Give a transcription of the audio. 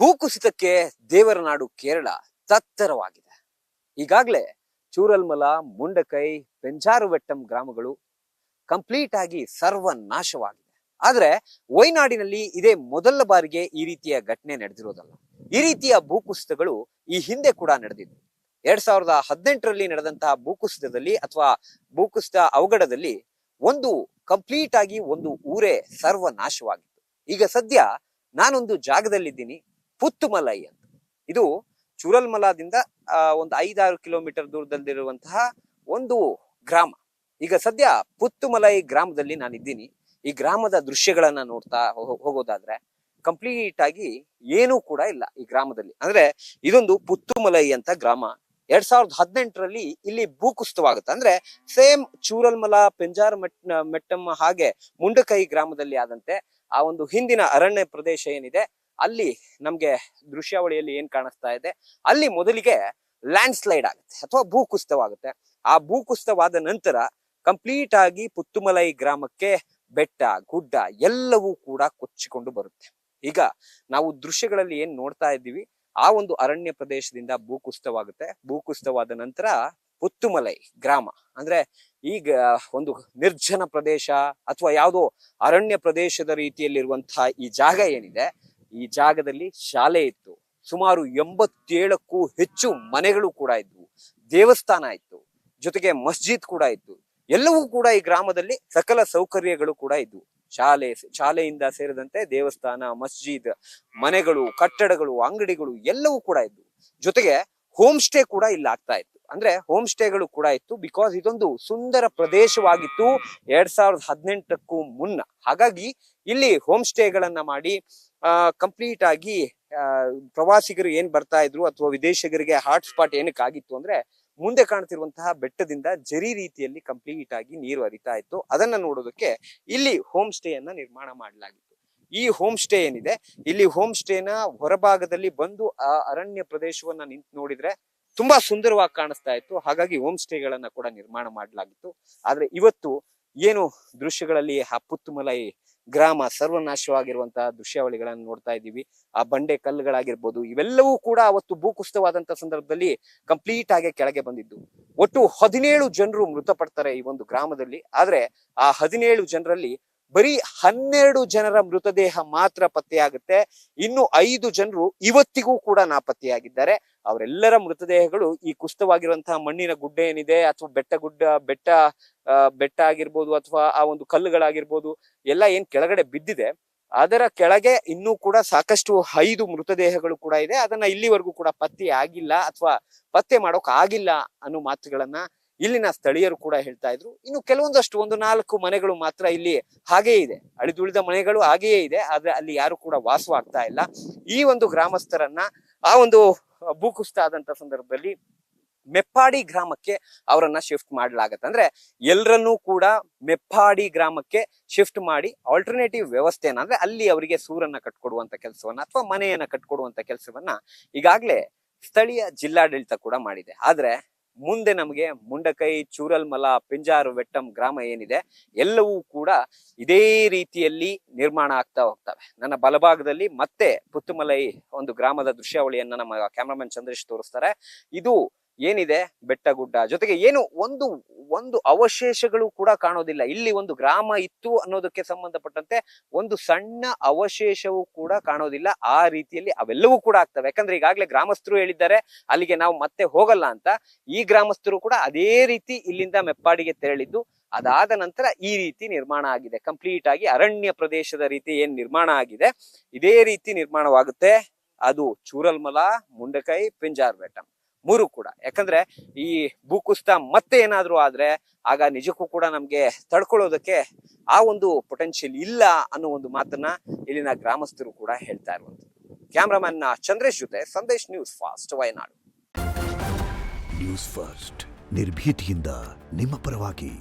ಭೂಕುಸಿತಕ್ಕೆ ದೇವರ ನಾಡು ಕೇರಳ ತತ್ತರವಾಗಿದೆ. ಈಗಾಗಲೇ ಚೂರಲ್ಮಲ, ಮುಂಡಕೈ, ಪೆಂಜಾರುವೆಟ್ಟಂ ಗ್ರಾಮಗಳು ಕಂಪ್ಲೀಟ್ ಆಗಿ ಸರ್ವನಾಶವಾಗಿದೆ. ಆದ್ರೆ ವಯನಾಡಿನಲ್ಲಿ ಇದೇ ಮೊದಲ ಬಾರಿಗೆ ಈ ರೀತಿಯ ಘಟನೆ ನಡೆದಿರೋದಲ್ಲ. ಈ ರೀತಿಯ ಭೂಕುಸಿತಗಳು ಈ ಹಿಂದೆ ಕೂಡ ನಡೆದಿದ್ದು. 2018ರಲ್ಲಿ ನಡೆದಂತಹ ಭೂಕುಸಿತದಲ್ಲಿ ಅಥವಾ ಭೂಕುಸಿತ ಅವಘಡದಲ್ಲಿ ಒಂದು ಕಂಪ್ಲೀಟ್ ಆಗಿ ಒಂದು ಊರೇ ಸರ್ವನಾಶವಾಗಿತ್ತು. ಈಗ ಸದ್ಯ ನಾನೊಂದು ಜಾಗದಲ್ಲಿದ್ದೀನಿ, ಪುತ್ತುಮಲೈ ಅಂತ. ಇದು ಚೂರಲ್ಮಲಾದಿಂದ ಒಂದು 5-6 ಕಿಲೋಮೀಟರ್ ದೂರದಲ್ಲಿರುವಂತಹ ಒಂದು ಗ್ರಾಮ. ಈಗ ಸದ್ಯ ಪುತ್ತುಮಲೈ ಗ್ರಾಮದಲ್ಲಿ ನಾನಿದ್ದೀನಿ. ಈ ಗ್ರಾಮದ ದೃಶ್ಯಗಳನ್ನ ನೋಡ್ತಾ ಹೋಗೋದಾದ್ರೆ ಕಂಪ್ಲೀಟ್ ಆಗಿ ಏನೂ ಕೂಡ ಇಲ್ಲ ಈ ಗ್ರಾಮದಲ್ಲಿ. ಅಂದ್ರೆ ಇದೊಂದು ಪುತ್ತುಮಲೈ ಅಂತ ಗ್ರಾಮ. 2018ರಲ್ಲಿ ಇಲ್ಲಿ ಭೂಕುಸಿತವಾಗುತ್ತೆ. ಅಂದ್ರೆ ಸೇಮ್ ಚೂರಲ್ಮಲ, ಮೆಟ್ಟಂ ಹಾಗೆ ಮುಂಡಕೈ ಗ್ರಾಮದಲ್ಲಿ ಆದಂತೆ ಆ ಒಂದು ಹಿಂದಿನ ಅರಣ್ಯ ಪ್ರದೇಶ ಏನಿದೆ ಅಲ್ಲಿ ನಮ್ಗೆ ದೃಶ್ಯಾವಳಿಯಲ್ಲಿ ಏನ್ ಕಾಣಿಸ್ತಾ ಇದೆ, ಅಲ್ಲಿ ಮೊದಲಿಗೆ ಲ್ಯಾಂಡ್ ಸ್ಲೈಡ್ ಆಗುತ್ತೆ ಅಥವಾ ಭೂಕುಸಿತವಾಗುತ್ತೆ. ಆ ಭೂಕುಸಿತವಾದ ನಂತರ ಕಂಪ್ಲೀಟ್ ಆಗಿ ಪುತ್ತುಮಲೈ ಗ್ರಾಮಕ್ಕೆ ಬೆಟ್ಟ ಗುಡ್ಡ ಎಲ್ಲವೂ ಕೂಡ ಕೊಚ್ಚಿಕೊಂಡು ಬರುತ್ತೆ. ಈಗ ನಾವು ದೃಶ್ಯಗಳಲ್ಲಿ ಏನ್ ನೋಡ್ತಾ ಇದ್ದೀವಿ, ಆ ಒಂದು ಅರಣ್ಯ ಪ್ರದೇಶದಿಂದ ಭೂಕುಸಿತವಾಗುತ್ತೆ. ಭೂಕುಸಿತವಾದ ನಂತರ ಪುತ್ತುಮಲೈ ಗ್ರಾಮ ಅಂದ್ರೆ ಈಗ ಒಂದು ನಿರ್ಜನ ಪ್ರದೇಶ ಅಥವಾ ಯಾವುದೋ ಅರಣ್ಯ ಪ್ರದೇಶದ ರೀತಿಯಲ್ಲಿರುವಂತಹ ಈ ಜಾಗ ಏನಿದೆ, ಈ ಜಾಗದಲ್ಲಿ ಶಾಲೆ ಇತ್ತು. ಸುಮಾರು 87ಕ್ಕೂ ಹೆಚ್ಚು ಮನೆಗಳು ಕೂಡ ಇದ್ವು, ದೇವಸ್ಥಾನ ಇತ್ತು, ಜೊತೆಗೆ ಮಸ್ಜಿದ್ ಕೂಡ ಇತ್ತು. ಎಲ್ಲವೂ ಕೂಡ ಈ ಗ್ರಾಮದಲ್ಲಿ ಸಕಲ ಸೌಕರ್ಯಗಳು ಕೂಡ ಇದ್ವು. ಶಾಲೆಯಿಂದ ಸೇರಿದಂತೆ ದೇವಸ್ಥಾನ, ಮಸ್ಜಿದ್, ಮನೆಗಳು, ಕಟ್ಟಡಗಳು, ಅಂಗಡಿಗಳು ಎಲ್ಲವೂ ಕೂಡ ಇದ್ವು. ಜೊತೆಗೆ ಹೋಮ್ ಸ್ಟೇ ಕೂಡ ಇಲ್ಲಿ ಆಗ್ತಾ ಇತ್ತು. ಅಂದ್ರೆ ಹೋಮ್ ಸ್ಟೇಗಳು ಕೂಡ ಇತ್ತು. ಬಿಕಾಸ್ ಇದೊಂದು ಸುಂದರ ಪ್ರದೇಶವಾಗಿತ್ತು 2018ಕ್ಕೂ ಮುನ್ನ. ಹಾಗಾಗಿ ಇಲ್ಲಿ ಹೋಮ್ ಸ್ಟೇಗಳನ್ನ ಮಾಡಿ ಕಂಪ್ಲೀಟ್ ಆಗಿ ಪ್ರವಾಸಿಗರು ಏನ್ ಬರ್ತಾ ಇದ್ರು ಅಥವಾ ವಿದೇಶಿಗರಿಗೆ ಹಾಟ್ ಸ್ಪಾಟ್ ಏನಕ್ಕೆ ಆಗಿತ್ತು ಅಂದ್ರೆ, ಮುಂದೆ ಕಾಣ್ತಿರುವಂತಹ ಬೆಟ್ಟದಿಂದ ಜರಿ ರೀತಿಯಲ್ಲಿ ಕಂಪ್ಲೀಟ್ ಆಗಿ ನೀರು ಹರಿತಾ ಇತ್ತು. ಅದನ್ನ ನೋಡೋದಕ್ಕೆ ಇಲ್ಲಿ ಹೋಮ್ ಸ್ಟೇಯನ್ನ ನಿರ್ಮಾಣ ಮಾಡಲಾಗಿತ್ತು. ಈ ಹೋಮ್ ಸ್ಟೇ ಏನಿದೆ, ಇಲ್ಲಿ ಹೋಮ್ ಸ್ಟೇನ ಹೊರಭಾಗದಲ್ಲಿ ಬಂದು ಆ ಅರಣ್ಯ ಪ್ರದೇಶವನ್ನ ನಿಂತು ನೋಡಿದ್ರೆ ತುಂಬಾ ಸುಂದರವಾಗಿ ಕಾಣಿಸ್ತಾ ಇತ್ತು. ಹಾಗಾಗಿ ಹೋಮ್ ಸ್ಟೇಗಳನ್ನ ಕೂಡ ನಿರ್ಮಾಣ ಮಾಡಲಾಗಿತ್ತು. ಆದ್ರೆ ಇವತ್ತು ಏನು ದೃಶ್ಯಗಳಲ್ಲಿ ಆ ಪುತ್ತುಮಲೈ ಗ್ರಾಮ ಸರ್ವನಾಶವಾಗಿರುವಂತಹ ದೃಶ್ಯಾವಳಿಗಳನ್ನು ನೋಡ್ತಾ ಇದ್ದೀವಿ. ಆ ಬಂಡೆ ಕಲ್ಲುಗಳಾಗಿರ್ಬೋದು, ಇವೆಲ್ಲವೂ ಕೂಡ ಅವತ್ತು ಭೂಕುಸಿತವಾದಂತಹ ಸಂದರ್ಭದಲ್ಲಿ ಕಂಪ್ಲೀಟ್ ಆಗಿ ಕೆಳಗೆ ಬಂದಿದ್ದು. ಒಟ್ಟು 17 ಜನರು ಮೃತಪಡ್ತಾರೆ ಈ ಒಂದು ಗ್ರಾಮದಲ್ಲಿ. ಆದ್ರೆ ಆ 17 ಜನರಲ್ಲಿ ಬರೀ 12 ಜನರ ಮೃತದೇಹ ಮಾತ್ರ ಪತ್ತೆಯಾಗುತ್ತೆ. ಇನ್ನು 5 ಜನರು ಇವತ್ತಿಗೂ ಕೂಡ ನಾಪತ್ತೆಯಾಗಿದ್ದಾರೆ. ಅವರೆಲ್ಲರ ಮೃತದೇಹಗಳು ಈ ಕುಸಿತವಾಗಿರುವಂತಹ ಮಣ್ಣಿನ ಗುಡ್ಡ ಏನಿದೆ ಅಥವಾ ಬೆಟ್ಟ ಆಗಿರ್ಬೋದು ಅಥವಾ ಆ ಒಂದು ಕಲ್ಲುಗಳಾಗಿರ್ಬೋದು ಎಲ್ಲ ಏನ್ ಕೆಳಗಡೆ ಬಿದ್ದಿದೆ, ಅದರ ಕೆಳಗೆ ಇನ್ನೂ ಕೂಡ ಸಾಕಷ್ಟು 5 ಮೃತದೇಹಗಳು ಕೂಡ ಇದೆ. ಅದನ್ನ ಇಲ್ಲಿವರೆಗೂ ಕೂಡ ಪತ್ತೆ ಆಗಿಲ್ಲ ಅಥವಾ ಪತ್ತೆ ಮಾಡೋಕ್ ಆಗಿಲ್ಲ ಅನ್ನೋ ಮಾತುಗಳನ್ನ ಇಲ್ಲಿನ ಸ್ಥಳೀಯರು ಕೂಡ ಹೇಳ್ತಾ ಇದ್ರು. ಇನ್ನು ಕೆಲವೊಂದಷ್ಟು 1-4 ಮನೆಗಳು ಮಾತ್ರ ಇಲ್ಲಿ ಹಾಗೆಯೇ ಇದೆ, ಅಳಿದುಳಿದ ಮನೆಗಳು ಹಾಗೆಯೇ ಇದೆ. ಆದ್ರೆ ಅಲ್ಲಿ ಯಾರು ಕೂಡ ವಾಸವಾಗ್ತಾ ಇಲ್ಲ. ಈ ಒಂದು ಗ್ರಾಮಸ್ಥರನ್ನ ಆ ಒಂದು ಭೂಕುಸಿತ ಆದಂತ ಸಂದರ್ಭದಲ್ಲಿ ಮೆಪ್ಪಾಡಿ ಗ್ರಾಮಕ್ಕೆ ಅವರನ್ನ ಶಿಫ್ಟ್ ಮಾಡ್ಲಾಗತ್ತೆ. ಅಂದ್ರೆ ಎಲ್ಲರನ್ನೂ ಕೂಡ ಮೆಪ್ಪಾಡಿ ಗ್ರಾಮಕ್ಕೆ ಶಿಫ್ಟ್ ಮಾಡಿ ಆಲ್ಟರ್ನೇಟಿವ್ ವ್ಯವಸ್ಥೆಯನ್ನ, ಅಂದ್ರೆ ಅಲ್ಲಿ ಅವರಿಗೆ ಸೂರನ್ನ ಕಟ್ಕೊಡುವಂತ ಕೆಲಸವನ್ನ ಅಥವಾ ಮನೆಯನ್ನ ಕಟ್ಕೊಡುವಂತ ಕೆಲಸವನ್ನ ಈಗಾಗ್ಲೇ ಸ್ಥಳೀಯ ಜಿಲ್ಲಾಡಳಿತ ಕೂಡ ಮಾಡಿದೆ. ಆದ್ರೆ ಮುಂದೆ ನಮಗೆ ಮುಂಡಕೈ, ಚೂರಲ್ಮಲ, ಪೆಂಜಾರುವೆಟ್ಟಂ ಗ್ರಾಮ ಏನಿದೆ ಎಲ್ಲವೂ ಕೂಡ ಇದೇ ರೀತಿಯಲ್ಲಿ ನಿರ್ಮಾಣ ಆಗ್ತಾ ಹೋಗ್ತವೆ. ನನ್ನ ಬಲಭಾಗದಲ್ಲಿ ಮತ್ತೆ ಪುತ್ತುಮಲೈ ಒಂದು ಗ್ರಾಮದ ದೃಶ್ಯಾವಳಿಯನ್ನ ನಮ್ಮ ಕ್ಯಾಮ್ರಾಮನ್ ಚಂದ್ರೇಶ್ ತೋರಿಸ್ತಾರೆ. ಇದು ಏನಿದೆ ಬೆಟ್ಟ ಗುಡ್ಡ ಜೊತೆಗೆ ಏನು ಒಂದು ಅವಶೇಷಗಳು ಕೂಡ ಕಾಣೋದಿಲ್ಲ. ಇಲ್ಲಿ ಒಂದು ಗ್ರಾಮ ಇತ್ತು ಅನ್ನೋದಕ್ಕೆ ಸಂಬಂಧಪಟ್ಟಂತೆ ಒಂದು ಸಣ್ಣ ಅವಶೇಷವೂ ಕೂಡ ಕಾಣೋದಿಲ್ಲ. ಆ ರೀತಿಯಲ್ಲಿ ಅವೆಲ್ಲವೂ ಕೂಡ ಆಗ್ತವೆ. ಯಾಕಂದ್ರೆ ಈಗಾಗಲೇ ಗ್ರಾಮಸ್ಥರು ಹೇಳಿದ್ದಾರೆ ಅಲ್ಲಿಗೆ ನಾವು ಮತ್ತೆ ಹೋಗಲ್ಲ ಅಂತ. ಈ ಗ್ರಾಮಸ್ಥರು ಕೂಡ ಅದೇ ರೀತಿ ಇಲ್ಲಿಂದ ಮೆಪ್ಪಾಡಿಗೆ ತೆರಳಿದ್ದು, ಅದಾದ ನಂತರ ಈ ರೀತಿ ನಿರ್ಮಾಣ ಆಗಿದೆ. ಕಂಪ್ಲೀಟ್ ಆಗಿ ಅರಣ್ಯ ಪ್ರದೇಶದ ರೀತಿ ಏನ್ ನಿರ್ಮಾಣ ಆಗಿದೆ ಇದೇ ರೀತಿ ನಿರ್ಮಾಣವಾಗುತ್ತೆ. ಅದು ಚೂರಲ್ಮಲ, ಮುಂಡಕೈ, ಪೆಂಜಾರುವೆಟ್ಟಂ 3 ಕೂಡ. ಯಾಕಂದ್ರೆ ಈ ಭೂಕುಸಿತ ಮತ್ತೆ ಏನಾದ್ರೂ ಆದ್ರೆ ಆಗ ನಿಜಕ್ಕೂ ಕೂಡ ನಮ್ಗೆ ತಡ್ಕೊಳ್ಳೋದಕ್ಕೆ ಆ ಒಂದು ಪೊಟೆನ್ಶಿಯಲ್ ಇಲ್ಲ ಅನ್ನೋ ಒಂದು ಮಾತನ್ನ ಇಲ್ಲಿನ ಗ್ರಾಮಸ್ಥರು ಕೂಡ ಹೇಳ್ತಾ ಇರುವಂತದ್ದು. ಕ್ಯಾಮ್ರಾಮನ್ ಚಂದ್ರೇಶ್ ಜೊತೆ Sandesh, news fast Wayanad. News first, ನಿರ್ಭೀತಿಯಿಂದ ನಿಮ್ಮ ಪರವಾಗಿ.